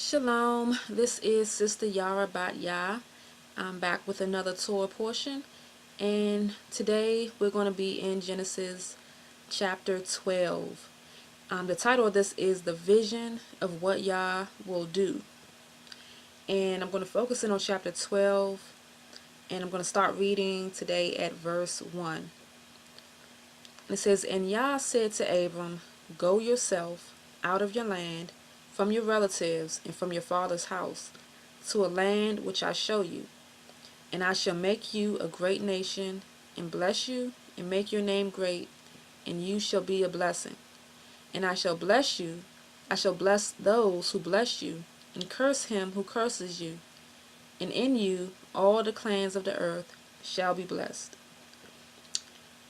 Shalom, this is Sister Yara YAH. I'm back with another Torah portion, and today we're going to be in Genesis chapter 12. The title of this is The Vision of What YAH Will Do, and I'm going to focus in on chapter 12, and I'm going to start reading today at verse 1. It says, "And YAH said to Abram, Go yourself out of your land, from your relatives, and from your father's house, to a land which I show you. And I shall make you a great nation, and bless you, and make your name great, and you shall be a blessing. And I shall bless you, I shall bless those who bless you, and curse him who curses you. And in you all the clans of the earth shall be blessed."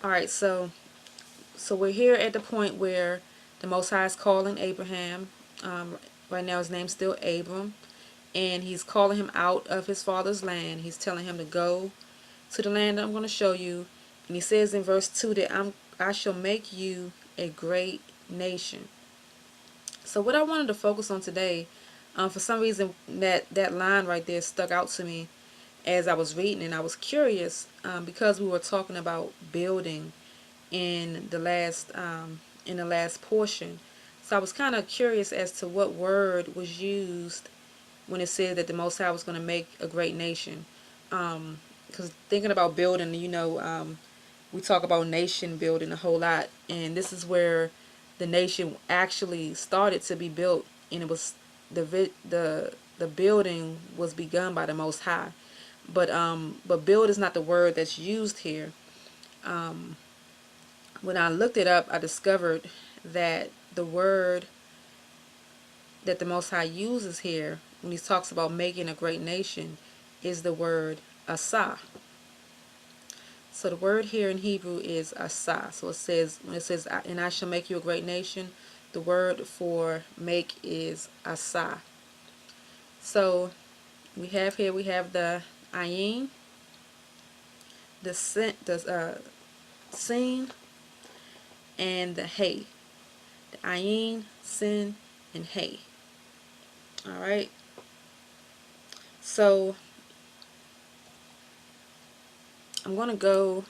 Alright, so we're here at the point where the Most High is calling Abraham. Right now his name's still Abram. And he's calling him out of his father's land. He's telling him to go to the land that I'm going to show you. And he says in verse 2 that I shall make you a great nation. So what I wanted to focus on today, for some reason that line right there stuck out to me as I was reading, and I was curious because we were talking about building in the last portion. So I was kind of curious as to what word was used when it said that the Most High was going to make a great nation. Because thinking about building, we talk about nation building a whole lot, and this is where the nation actually started to be built, and it was the building was begun by the Most High. But build is not the word that's used here. When I looked it up, I discovered that the word that the Most High uses here when he talks about making a great nation is the word asah. So the word here in Hebrew is asah. So it says, when it says, "And I shall make you a great nation," the word for make is asah. So we have the ayin, the sin, and the hay. The ayin, sin, and hay. Alright. So I'm going to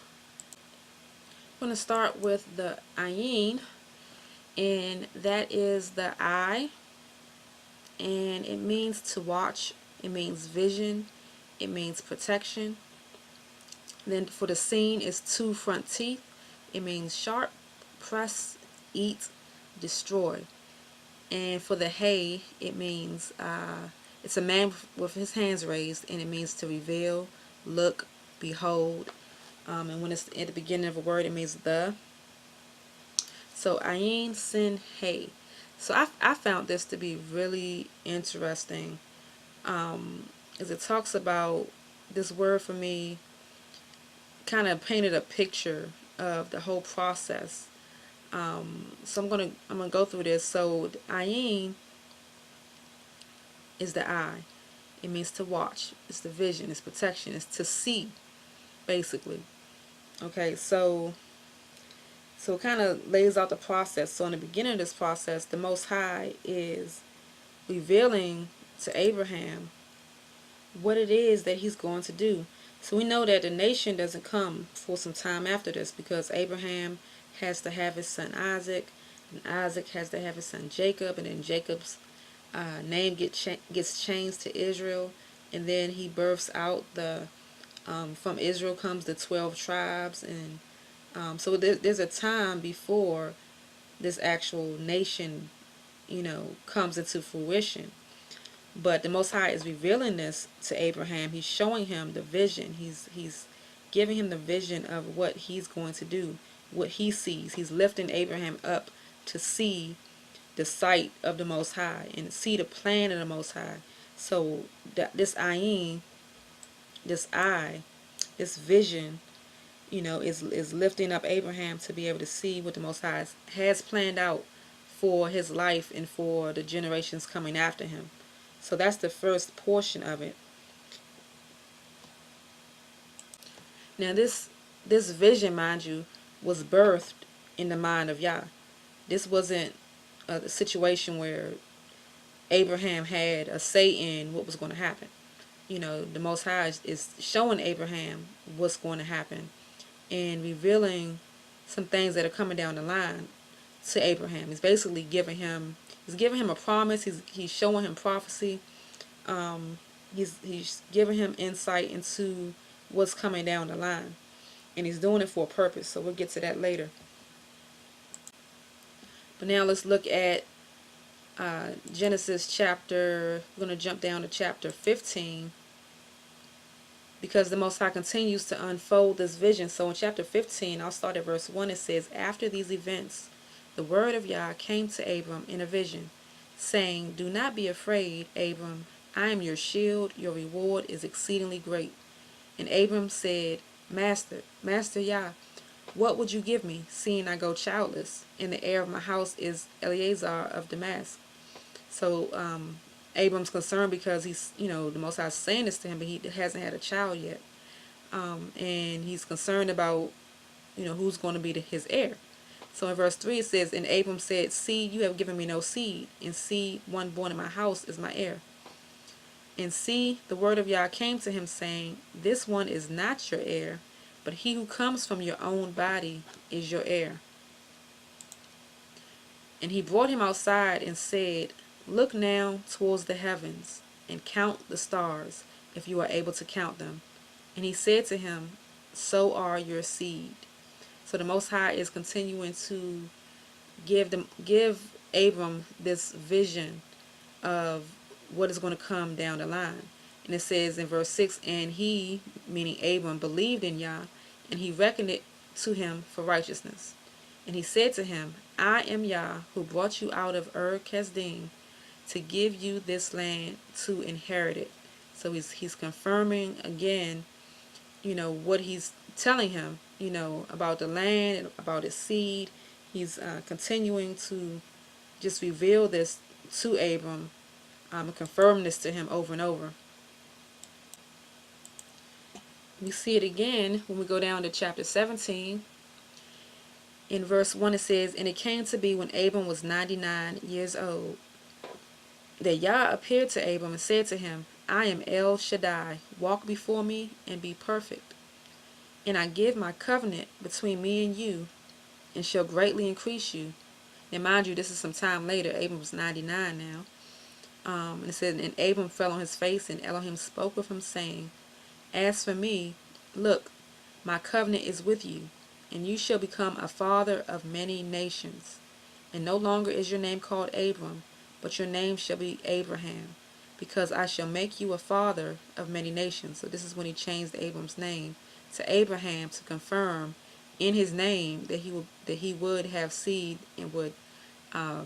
start with the ayin, and that is the eye, and it means to watch, it means vision, it means protection. Then for the sin is two front teeth, it means sharp, press, eat, destroy. And for the hay, it means it's a man with his hands raised, and it means to reveal, look, behold. And when it's at the beginning of a word, it means the. So ayin, sin, hay. So I found this to be really interesting, as it talks about this word for me. Kind of painted a picture of the whole process. So I'm gonna go through this. So the ayin is the eye. It means to watch. It's the vision. It's protection. It's to see, basically. Okay, so it kind of lays out the process. So in the beginning of this process, the Most High is revealing to Abraham what it is that he's going to do. So we know that the nation doesn't come for some time after this, because Abraham has to have his son Isaac, and Isaac has to have his son Jacob, and then Jacob's name gets changed to Israel, and then he births out from Israel comes the 12 tribes, and so there's a time before this actual nation, comes into fruition. But the Most High is revealing this to Abraham. He's showing him the vision. He's giving him the vision of what he's going to do, what he sees. He's lifting Abraham up to see the sight of the Most High and see the plan of the Most High. So this ayin, this eye, this vision, is lifting up Abraham to be able to see what the Most High has planned out for his life and for the generations coming after him. So that's the first portion of it. Now this vision, mind you, was birthed in the mind of Yah. This wasn't a situation where Abraham had a say in what was going to happen. The Most High is showing Abraham what's going to happen and revealing some things that are coming down the line to Abraham. He's giving him a promise. He's showing him prophecy. He's giving him insight into what's coming down the line, and he's doing it for a purpose. So we'll get to that later. But now let's look at Genesis chapter. We're going to jump down to chapter 15. Because the Most High continues to unfold this vision. So in chapter 15, I'll start at verse 1. It says, "After these events, the word of YAH came to Abram in a vision, saying, 'Do not be afraid, Abram. I am your shield. Your reward is exceedingly great.' And Abram said, Master YAH, what would you give me, seeing I go childless, and the heir of my house is Eleazar of Damascus?" So Abram's concerned because the Most High is saying this to him, but he hasn't had a child yet. And he's concerned about, who's going to be his heir. So in verse 3 it says, "And Abram said, See, you have given me no seed, and see, one born in my house is my heir. And see, the word of YAH came to him, saying, This one is not your heir, but he who comes from your own body is your heir. And he brought him outside and said, Look now towards the heavens, and count the stars, if you are able to count them. And he said to him, So are your seed." So the Most High is continuing to give Abram this vision of what is going to come down the line. And it says in verse 6, "And he," meaning Abram, "believed in YAH, and he reckoned it to him for righteousness. And he said to him, I am YAH, who brought you out of Ur-Kasdim to give you this land to inherit it." So he's confirming again, what he's telling him, about the land and about his seed. He's continuing to just reveal this to Abram, and confirm this to him over and over. We see it again when we go down to chapter 17. In verse 1 it says, "And it came to be when Abram was 99 years old, that YAH appeared to Abram and said to him, I am El Shaddai, walk before me and be perfect. And I give my covenant between me and you, and shall greatly increase you." And mind you, this is some time later. Abram was 99 now. And it says, "And Abram fell on his face, and Elohim spoke with him, saying, As for me, look, my covenant is with you, and you shall become a father of many nations. And no longer is your name called Abram, but your name shall be Abraham, because I shall make you a father of many nations." So this is when he changed Abram's name to Abraham, to confirm in his name that he would have seed and would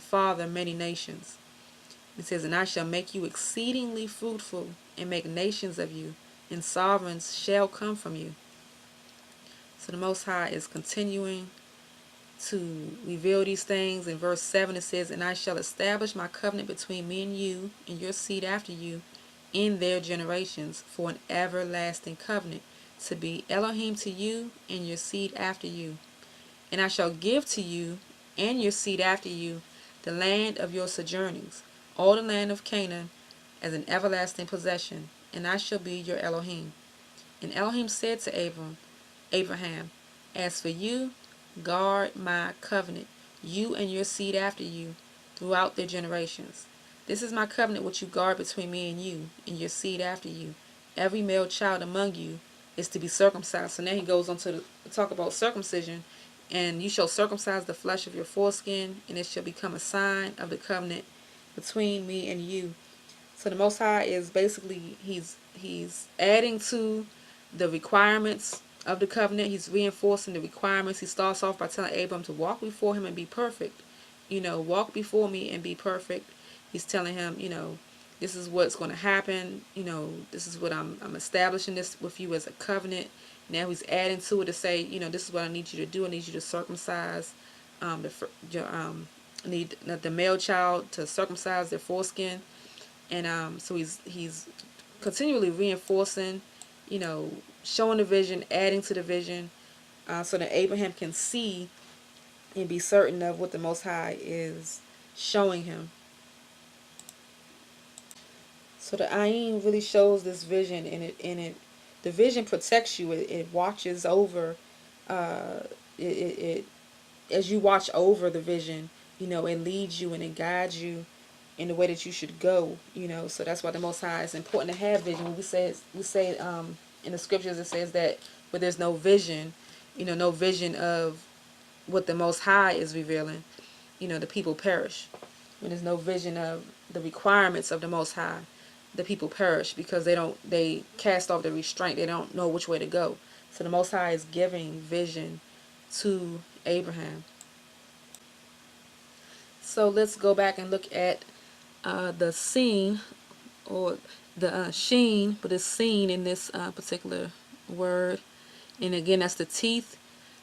father many nations. It says, "And I shall make you exceedingly fruitful, and make nations of you, and sovereigns shall come from you." So the Most High is continuing to reveal these things. In verse 7 it says, "And I shall establish my covenant between me and you, and your seed after you, in their generations, for an everlasting covenant, to be Elohim to you and your seed after you. And I shall give to you and your seed after you the land of your sojournings, all the land of Canaan, as an everlasting possession, and I shall be your Elohim." And Elohim said to Abraham, "As for you, guard my covenant, you and your seed after you, throughout their generations. This is my covenant which you guard between me and you, and your seed after you. Every male child among you is to be circumcised." So now he goes on to talk about circumcision. "And you shall circumcise the flesh of your foreskin, and it shall become a sign of the covenant between me and you." So the Most High is basically, he's adding to the requirements of the covenant. He's reinforcing the requirements. He starts off by telling Abram to walk before him and be perfect. Walk before me and be perfect. He's telling him, this is what's going to happen. This is what I'm establishing this with you as a covenant. Now he's adding to it to say, this is what I need you to do. I need you to circumcise need the male child to circumcise their foreskin. And so he's continually reinforcing, showing the vision, adding to the vision, so that Abraham can see and be certain of what the Most High is showing him. So the ayin really shows this vision, and the vision protects you. It watches over, uh, it as you watch over the vision, it leads you and it guides you in the way that you should go. So that's why the Most High, it's important to have vision. We say in the scriptures, it says that where there's no vision, no vision of what the Most High is revealing, the people perish. When there's no vision of the requirements of the Most High, the people perish because they cast off the restraint. They don't know which way to go. So the Most High is giving vision to Abraham. So let's go back and look at the scene, or the sheen, but it's seen in this particular word. And again, that's the teeth.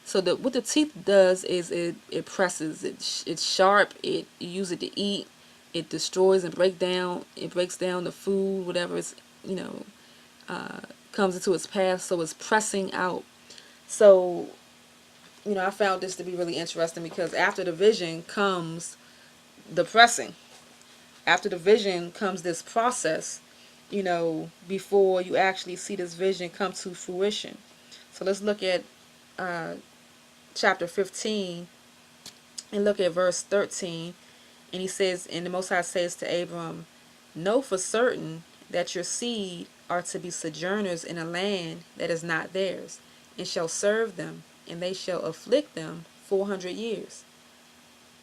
So what the teeth does is it presses. It's sharp. You use it to eat. It destroys and breaks down the food, whatever it's, comes into its path. So it's pressing out. So, I found this to be really interesting because after the vision comes the pressing. After the vision comes this process, before you actually see this vision come to fruition. So let's look at chapter 15 and look at verse 13. And he says, and the Most High says to Abram, know for certain that your seed are to be sojourners in a land that is not theirs, and shall serve them, and they shall afflict them 400 years.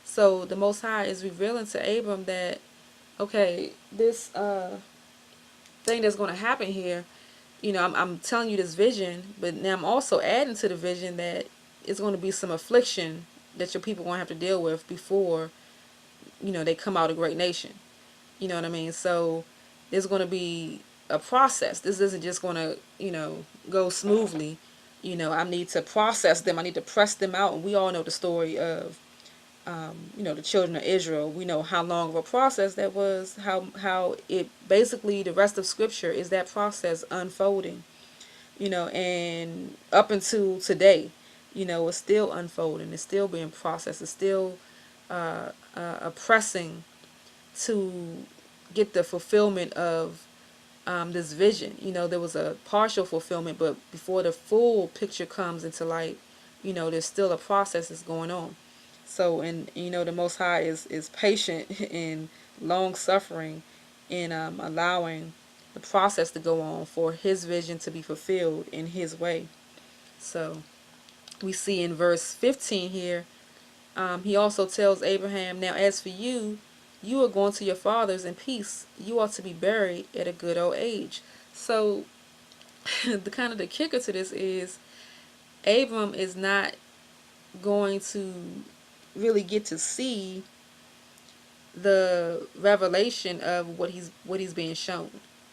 So the Most High is revealing to Abram that, okay, this thing that's going to happen here, I'm telling you this vision, but now I'm also adding to the vision that it's going to be some affliction that your people are going to have to deal with before, they come out a great nation. You know what I mean? So there's going to be a process. This isn't just going to, go smoothly. I need to process them. I need to press them out. And we all know the story of, the children of Israel. We know how long of a process that was, how it basically, the rest of scripture is that process unfolding, and up until today, it's still unfolding. It's still being processed. It's still a pressing to get the fulfillment of this vision. There was a partial fulfillment, but before the full picture comes into light, there's still a process that's going on. So, and the Most High is patient and long suffering in allowing the process to go on for His vision to be fulfilled in His way. So we see in verse 15 here, he also tells Abraham, now as for you, you are going to your fathers in peace. You are to be buried at a good old age. So the kicker to this is Abram is not going to really get to see the revelation of what he's being shown.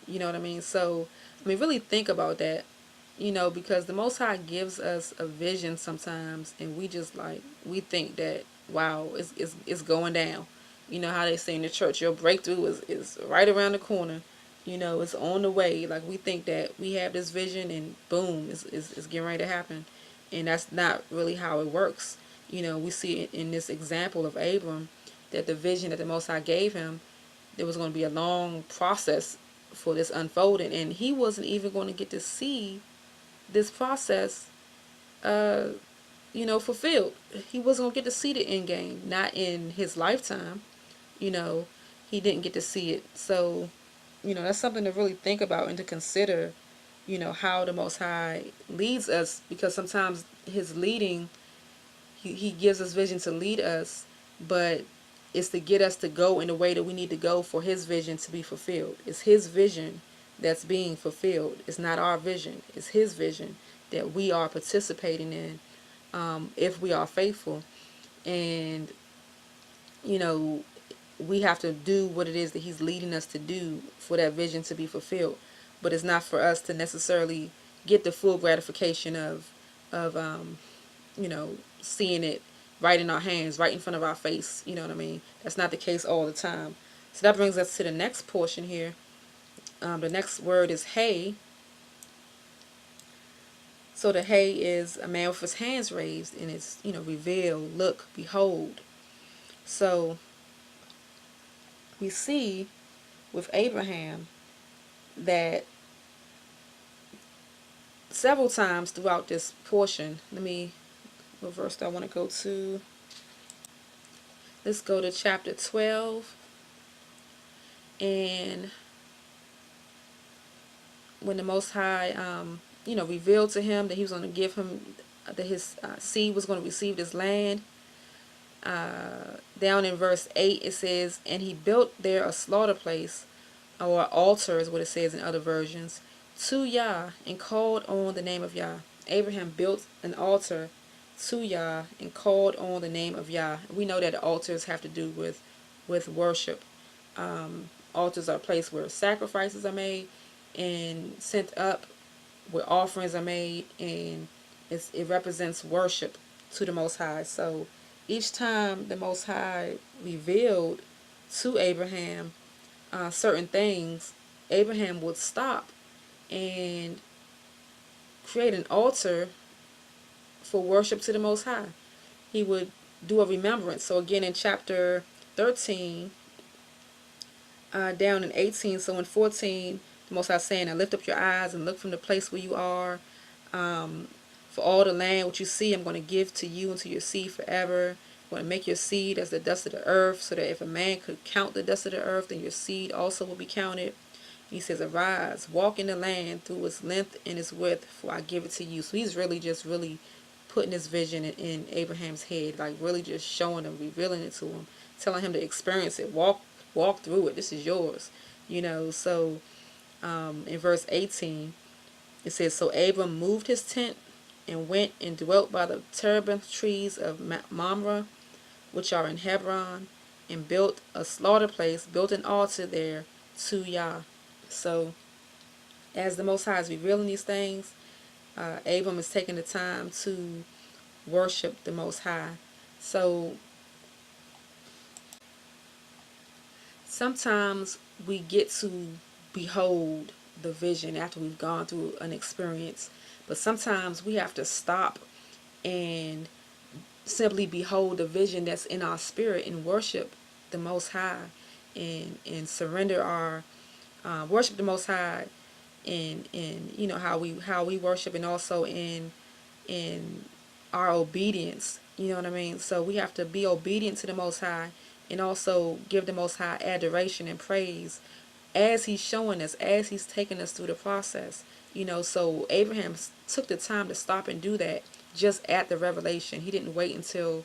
You know what I mean? So really think about that. Because the Most High gives us a vision sometimes, and we think that, wow, it's going down. How they say in the church, your breakthrough is right around the corner. It's on the way. Like, we think that we have this vision and boom, it's getting ready to happen. And that's not really how it works. We see it in this example of Abram, that the vision that the Most High gave him, there was going to be a long process for this unfolding, and he wasn't even going to get to see this process fulfilled. He wasn't going to get to see the end game, not in his lifetime. He didn't get to see it. So that's something to really think about and to consider, how the Most High leads us, because sometimes his leading, he gives us vision to lead us, but it's to get us to go in the way that we need to go for his vision to be fulfilled. It's his vision that's being fulfilled. It's not our vision. It's his vision that we are participating in, if we are faithful. And, we have to do what it is that he's leading us to do for that vision to be fulfilled. But it's not for us to necessarily get the full gratification of seeing it right in our hands, right in front of our face. You know what I mean? That's not the case all the time. So that brings us to the next portion here. The next word is hay. So the hay is a man with his hands raised, and it's, reveal, look, behold. So we see with Abraham that several times throughout this portion. What verse do I want to go to? Let's go to chapter 12. And when the Most High, revealed to him that he was going to give him, that his seed was going to receive this land, down in verse 8 it says, and he built there a slaughter place, or altar is what it says in other versions, to Yah, and called on the name of Yah. Abraham built an altar to Yah and called on the name of Yah. We know that altars have to do with worship. Altars are a place where sacrifices are made and sent up, where offerings are made, and it represents worship to the Most High. So each time the Most High revealed to Abraham certain things, Abraham would stop and create an altar for worship to the Most High. He would do a remembrance. So again in chapter 13, down in 18, so in 14, the Most High saying, and lift up your eyes and look from the place where you are. For all the land which you see, I'm going to give to you and to your seed forever. I'm going to make your seed as the dust of the earth, so that if a man could count the dust of the earth, then your seed also will be counted. He says, arise, walk in the land through its length and its width, for I give it to you. So he's really putting this vision in Abraham's head, like really just showing him, revealing it to him, telling him to experience it, walk through it. This is yours, So in verse 18, it says, so Abram moved his tent and went and dwelt by the terebinth trees of Mamre, which are in Hebron, and built a slaughter place, built an altar there to Yah. So as the Most High is revealing these things, Abram is taking the time to worship the Most High. So sometimes we get to behold the vision after we've gone through an experience, but sometimes we have to stop and simply behold the vision that's in our spirit and worship the Most High, and surrender our worship the Most High in how we worship, and also in our obedience. You know what I mean? So we have to be obedient to the Most High, and also give the Most High adoration and praise as he's showing us, as he's taking us through the process. So Abraham took the time to stop and do that just at the revelation. He didn't wait until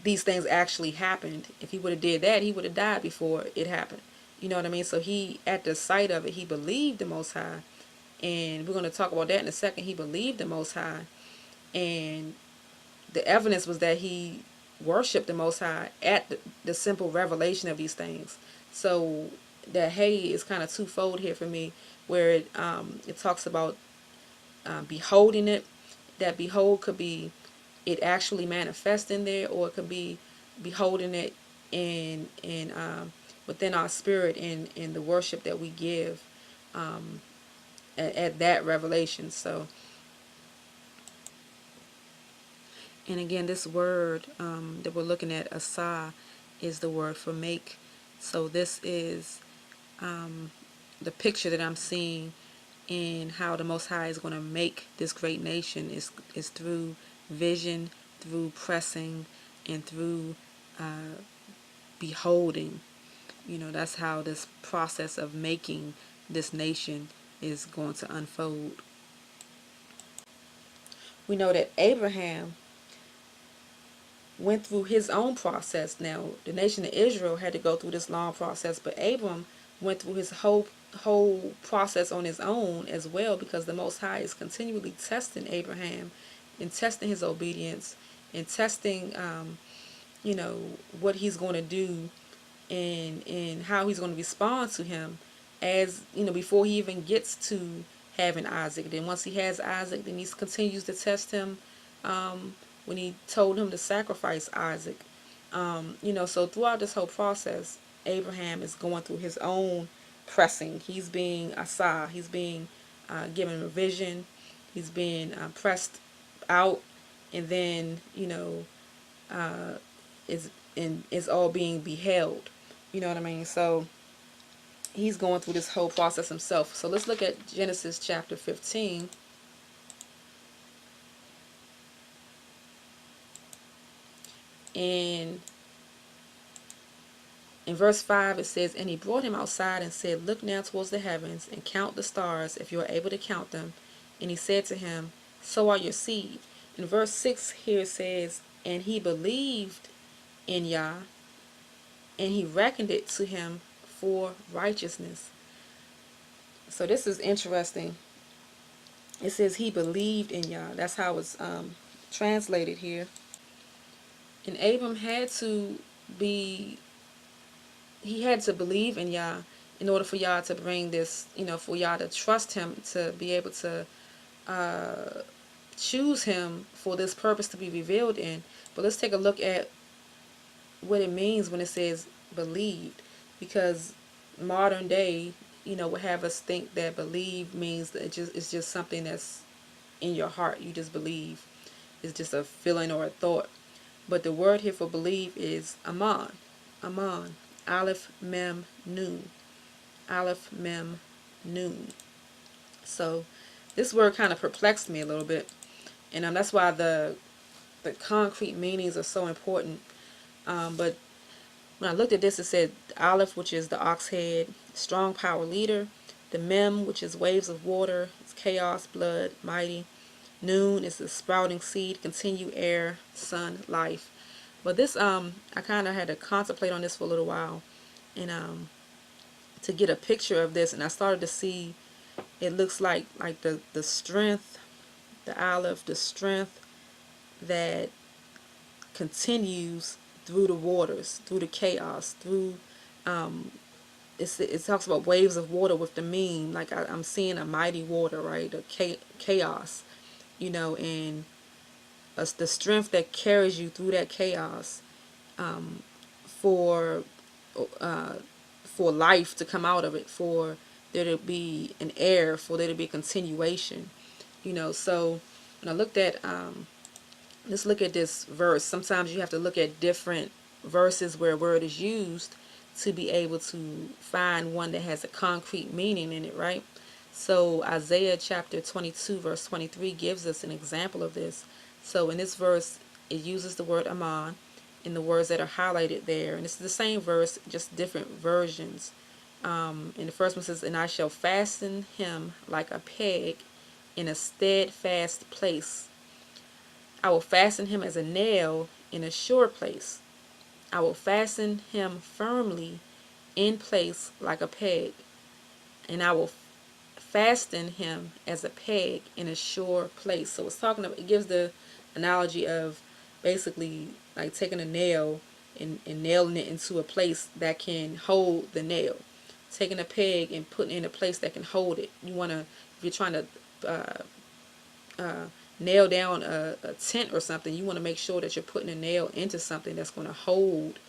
these things actually happened. If he would have did that, he would have died before it happened. You know what I mean? So he, at the sight of it, he believed the Most High. And we're going to talk about that in a second. He believed the Most High. And the evidence was that he worshiped the Most High at the simple revelation of these things. So that hey is kind of twofold here for me, where it talks about beholding it. That behold could be it actually manifesting there, or it could be beholding it in within our spirit, in the worship that we give at that revelation. So, and again, this word that we're looking at, asa, is the word for make. So this is the picture that I'm seeing in how the Most High is going to make this great nation is through vision, through pressing, and through beholding. That's how this process of making this nation is going to unfold. We know that Abraham went through his own process. Now, the nation of Israel had to go through this long process, but Abram went through his whole process on his own as well, because the Most High is continually testing Abraham and testing his obedience, and testing what he's going to do, and how he's going to respond to him, as before he even gets to having Isaac. Then once he has Isaac, then he continues to test him when he told him to sacrifice Isaac. So throughout this whole process, Abraham is going through his own pressing. He's being asa. He's being given a vision. He's being pressed out, and then is all being beheld. You know what I mean? So he's going through this whole process himself. So let's look at Genesis chapter 15. And in verse 5 it says, "And he brought him outside and said, Look now towards the heavens and count the stars, if you are able to count them. And he said to him, So are your seed." In verse 6 here it says, "And he believed in YAH, and he reckoned it to him for righteousness." So this is interesting. It says he believed in YAH. That's how it's translated here. And Abram had to be, he had to believe in YAH in order for YAH to bring this, for YAH to trust him, to be able to choose him for this purpose to be revealed in. But let's take a look at what it means when it says believed, because modern day, would have us think that believe means that it's just something that's in your heart. You just believe. It's just a feeling or a thought. But the word here for believe is aman. Aman. Aleph Mem Nun. Aleph Mem Nun. So this word kind of perplexed me a little bit. And that's why the concrete meanings are so important. But when I looked at this, it said Aleph, which is the ox head, strong power leader. The Mem, which is waves of water, it's chaos, blood, mighty. Noon is the sprouting seed, continue, air, sun, life. But this, I kind of had to contemplate on this for a little while, and to get a picture of this, and I started to see, it looks like the strength, the Aleph, the strength that continues through the waters, through the chaos, through it talks about waves of water with the Meme, like I'm seeing a mighty water, right? A chaos, and the strength that carries you through that chaos, for for life to come out of it, for there to be an air, for there to be a continuation, So when I looked at let's look at this verse. Sometimes you have to look at different verses where a word is used to be able to find one that has a concrete meaning in it, right? So Isaiah chapter 22 verse 23 gives us an example of this. So in this verse it uses the word aman in the words that are highlighted there, and it's the same verse, just different versions. And the first one says, "And I shall fasten him like a peg in a steadfast place. I will fasten him as a nail in a sure place. I will fasten him firmly in place like a peg, and I will fasten him as a peg in a sure place." So it's talking about, it gives the analogy of basically like taking a nail and nailing it into a place that can hold the nail. Taking a peg and putting it in a place that can hold it. You want to, if you're trying to nail down a tent or something, you want to make sure that you're putting a nail into something that's going to hold,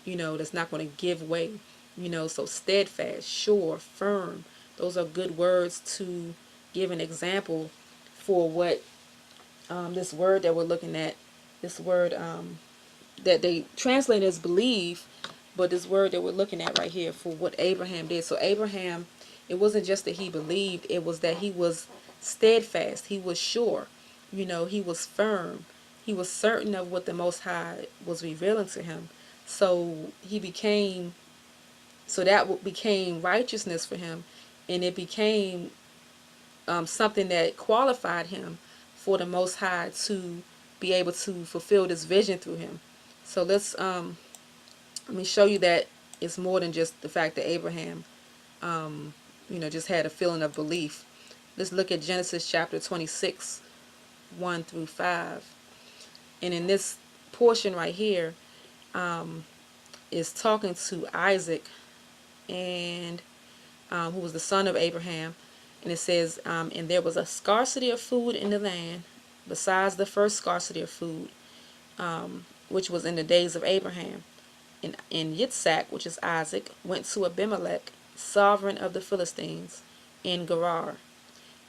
that's not going to give way. So steadfast, sure, firm, those are good words to give an example for what this word that we're looking at, this word that they translate as believe, but this word that we're looking at right here for what Abraham did. So Abraham, it wasn't just that he believed, it was that he was steadfast, he was sure, he was firm, he was certain of what the Most High was revealing to him. So that became righteousness for him, and it became something that qualified him for the Most High to be able to fulfill this vision through him. So let me show you that it's more than just the fact that Abraham, just had a feeling of belief. Let's look at Genesis chapter 26, 1 through 5. And in this portion right here, is talking to Isaac, and who was the son of Abraham. And it says, "And there was a scarcity of food in the land, besides the first scarcity of food, which was in the days of Abraham. And Yitzhak, which is Isaac, went to Abimelech, sovereign of the Philistines, in Gerar.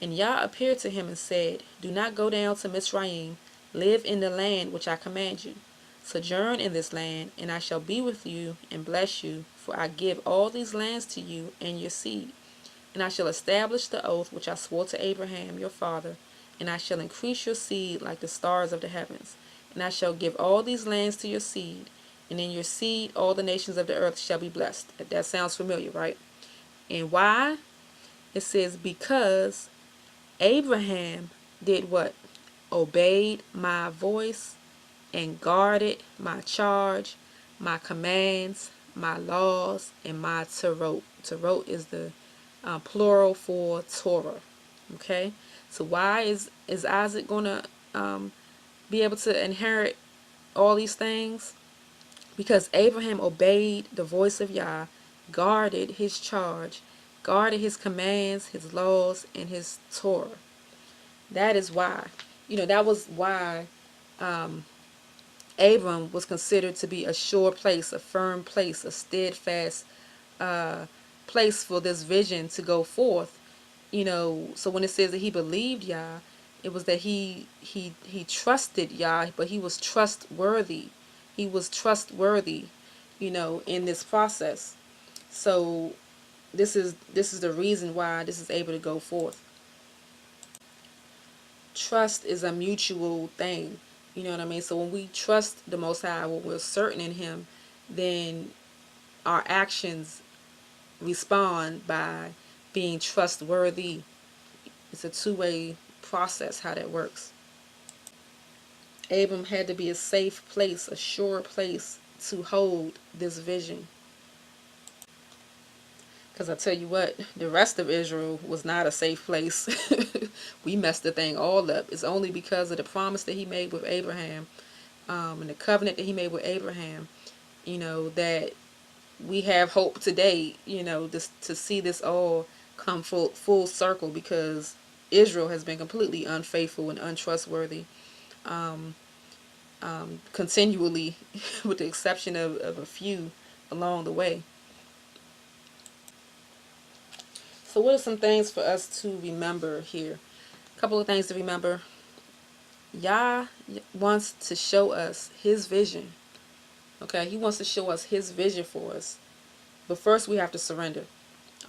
And Yah appeared to him and said, Do not go down to Mizraim, live in the land which I command you. sojourn in this land, and I shall be with you and bless you, for I give all these lands to you and your seed. And I shall establish the oath which I swore to Abraham your father, and I shall increase your seed like the stars of the heavens. And I shall give all these lands to your seed, and in your seed all the nations of the earth shall be blessed. That sounds familiar, right? And why? It says, because Abraham did what? Obeyed my voice and guarded my charge, my commands, my laws, and my Torah. Torah is the plural for Torah. Okay, so why is Isaac gonna be able to inherit all these things? Because Abraham obeyed the voice of Yah, guarded his charge, guarded his commands, his laws, and his Torah. That is why. That was why Abram was considered to be a sure place, a firm place, a steadfast place for this vision to go forth. So when it says that he believed Yah, it was that he trusted Yah, but he was trustworthy. He was trustworthy, in this process. So this is the reason why this is able to go forth. Trust is a mutual thing. You know what I mean? So when we trust the Most High, when we're certain in Him, then our actions respond by being trustworthy. It's a two-way process how that works. Abram had to be a safe place, a sure place to hold this vision. Because I tell you what, the rest of Israel was not a safe place. We messed the thing all up. It's only because of the promise that he made with Abraham, and the covenant that he made with Abraham, that we have hope today, to see this all come full circle, because Israel has been completely unfaithful and untrustworthy continually, with the exception of a few along the way. So what are some things for us to remember here? A couple of things to remember. Yah wants to show us His vision. Okay, He wants to show us His vision for us. But first we have to surrender.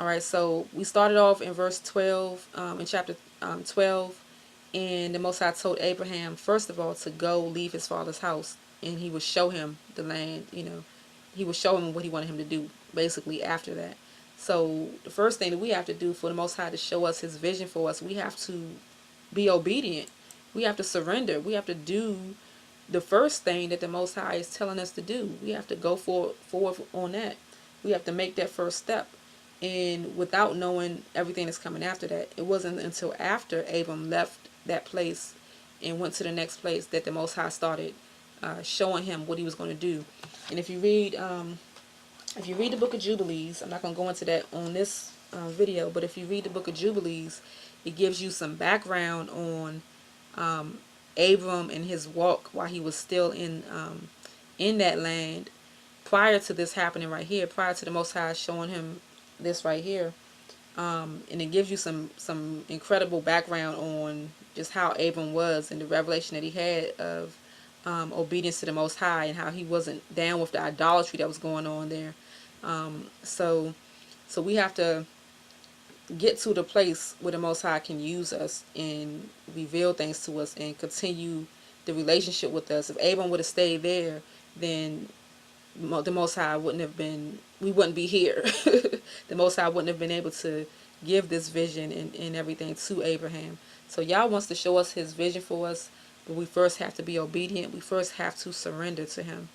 Alright, so we started off in verse 12, in chapter 12, and the Most High told Abraham, first of all, to go leave his father's house, and He would show him the land, He would show him what He wanted him to do, basically, after that. So the first thing that we have to do for the Most High to show us His vision for us, we have to be obedient. We have to surrender. We have to do the first thing that the Most High is telling us to do. We have to go forward on that. We have to make that first step. And without knowing everything that's coming after that, it wasn't until after Abram left that place and went to the next place that the Most High started showing him what He was going to do. And if you read the book of Jubilees, I'm not going to go into that on this video, but if you read the book of Jubilees, it gives you some background on Abram and his walk while he was still in that land, prior to this happening right here, prior to the Most High showing him this right here. And it gives you some incredible background on just how Abram was and the revelation that he had of obedience to the Most High, and how he wasn't down with the idolatry that was going on there. So we have to get to the place where the Most High can use us and reveal things to us and continue the relationship with us. If Abram would have stayed there, then the Most High we wouldn't be here. The Most High wouldn't have been able to give this vision and everything to Abraham. So Yah wants to show us His vision for us, but we first have to be obedient. We first have to surrender to Him.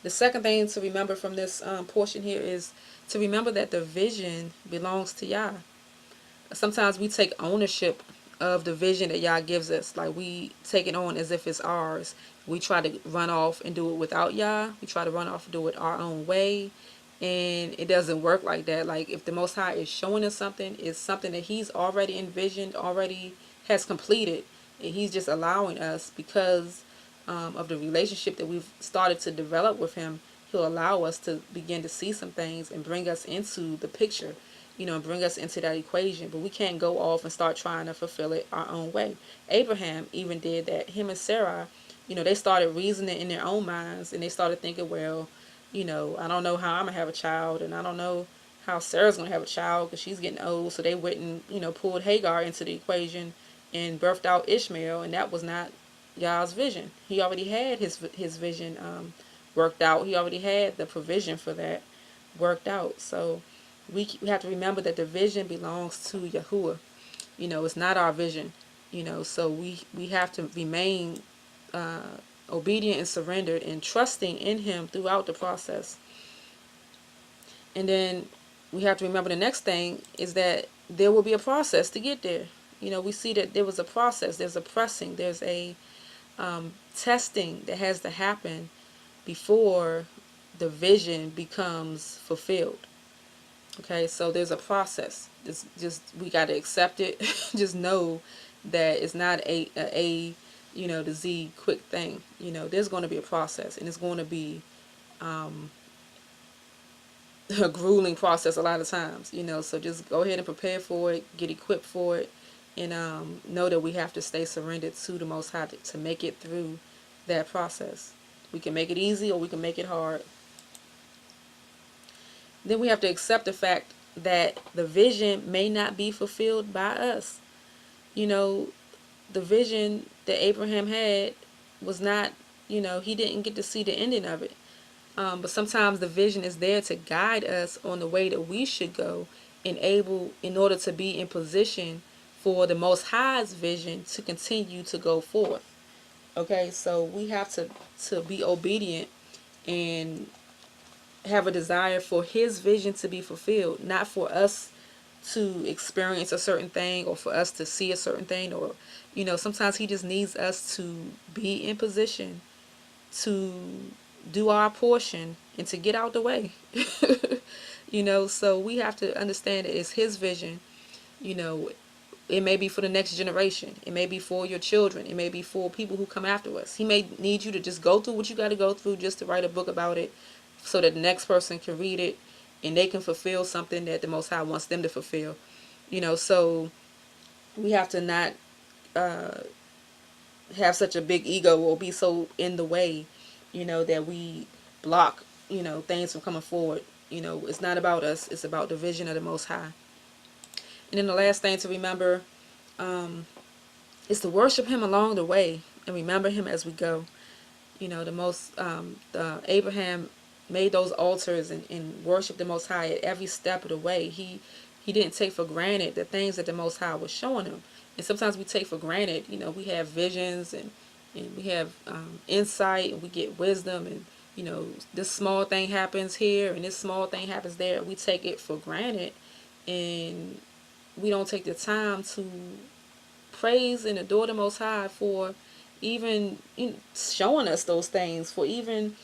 The second thing to remember from this portion here is to remember that the vision belongs to Yah. Sometimes we take ownership of the vision that Yah gives us. Like, we take it on as if it's ours. We try to run off and do it without Yah. We try to run off and do it our own way. And it doesn't work like that. Like, if the Most High is showing us something, it's something that He's already envisioned, already has completed. And He's just allowing us, because of the relationship that we've started to develop with Him, He'll allow us to begin to see some things and bring us into the picture, and bring us into that equation. But we can't go off and start trying to fulfill it our own way. Abraham even did that. Him and Sarah they started reasoning in their own minds, and they started thinking, well, I don't know how I'm going to have a child, and I don't know how Sarah's going to have a child because she's getting old. So they went and, pulled Hagar into the equation and birthed out Ishmael, and that was not Yah's vision. He already had his vision worked out. He already had the provision for that worked out. So we have to remember that the vision belongs to Yahuwah. It's not our vision. So we have to remain obedient and surrendered and trusting in him throughout the process. And then we have to remember the next thing is that there will be a process to get there. We see that there was a process. There's a pressing. There's a testing that has to happen before the vision becomes fulfilled. Okay, so there's a process. It's just, we got to accept it. Just know that it's not a to Z quick thing. There's going to be a process, and it's going to be a grueling process a lot of times. So just go ahead and prepare for it, get equipped for it, and know that we have to stay surrendered to the Most High to make it through that process. We can make it easy or we can make it hard. Then we have to accept the fact that the vision may not be fulfilled by us. The vision that Abraham had was not, he didn't get to see the ending of it. But sometimes the vision is there to guide us on the way that we should go, in order to be in position for the Most High's vision to continue to go forward. Okay, so we have to be obedient and have a desire for his vision to be fulfilled, not for us to experience a certain thing or for us to see a certain thing, or sometimes he just needs us to be in position to do our portion and to get out the way. So we have to understand that it's his vision. It may be for the next generation. It may be for your children. It may be for people who come after us. He may need you to just go through what you got to go through just to write a book about it, so that the next person can read it and they can fulfill something that the Most High wants them to fulfill. So we have to not have such a big ego or be so in the way, that we block, things from coming forward. It's not about us. It's about the vision of the Most High. And then the last thing to remember is to worship him along the way and remember him as we go. Abraham made those altars and worshiped the Most High at every step of the way. He didn't take for granted the things that the Most High was showing him. And sometimes we take for granted, we have visions and we have insight, and we get wisdom, and this small thing happens here and this small thing happens there. We take it for granted, and we don't take the time to praise and adore the Most High for even showing us those things, for even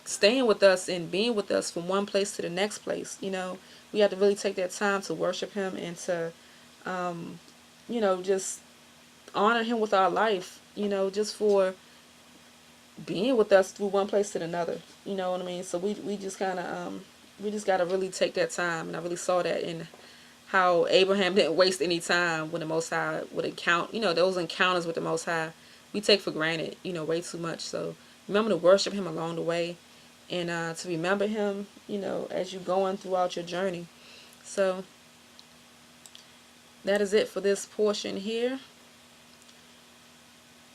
staying with us and being with us from one place to the next place. We have to really take that time to worship him and to just honor him with our life, just for being with us through one place to another. You know what I mean? So we just kind of we just got to really take that time. And I really saw that in how Abraham didn't waste any time when the Most High would encounter, those encounters with the Most High, we take for granted, way too much. So remember to worship him along the way, and to remember him, as you're going throughout your journey. So that is it for this portion here.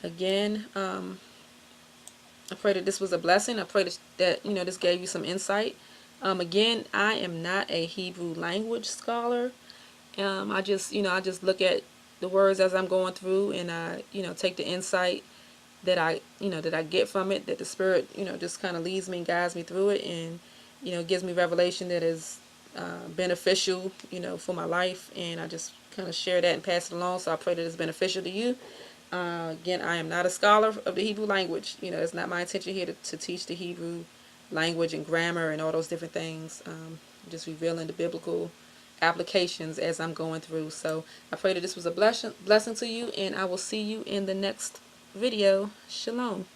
Again, I pray that this was a blessing. I pray that this gave you some insight. Again, I am not a Hebrew language scholar. I just look at the words as I'm going through, and I take the insight that I get from it, that the Spirit just kind of leads me and guides me through it, and gives me revelation that is beneficial for my life, and I just kind of share that and pass it along. So I pray that it's beneficial to you. Again, I am not a scholar of the Hebrew language. It's not my intention here to teach the Hebrew language and grammar and all those different things. Just revealing the biblical applications as I'm going through. So I pray that this was a blessing to you, and I will see you in the next video. Shalom.